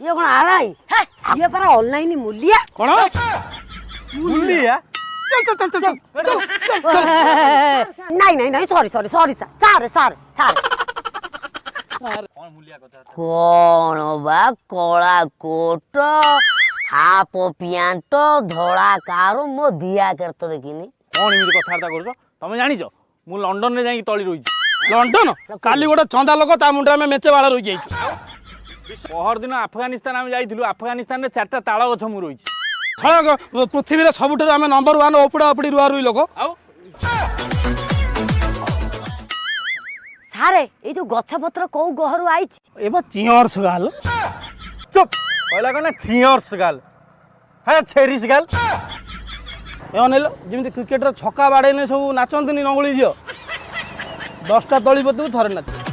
ये कौन आ रहा है? ये पर ऑनलाइन मूल्य कौन मूल्य? चल चल चल चल चल चल नहीं नहीं नहीं सॉरी सॉरी सॉरी सारे सारे सारे कौन मूल्य कथा कौन बा कला कोट हाफ प्यांट धड़ा कार मो दिया करत देखिनी कौन एमिति कथार्ता करछ तमे जानि छ मु लंडन रे जाई तळी रही लंडन काली गोटे चंदा लोक ता मुंडा में मेचे वाला रही जाइछु पहर दिन अफगानिस्तान आम जाइथिलु अफगानिस्तान रे चारटा ताଳ गछ मु रही छळ पृथ्वी रे सबुठ आमे नंबर 1 ओपडा ओपडी रुआ रुई लोक आउ सारे ए जो गछ पत्र को गहरु आइछ एबा चियर्स गाल चुप कहला कना छियर्स गाल है छेरिस गाल ए अनिल जेमिति क्रिकेट रे छक्का बाडे ने सब नाचंतनी नंगुली जियो 10टा तळी पतु थरे नाच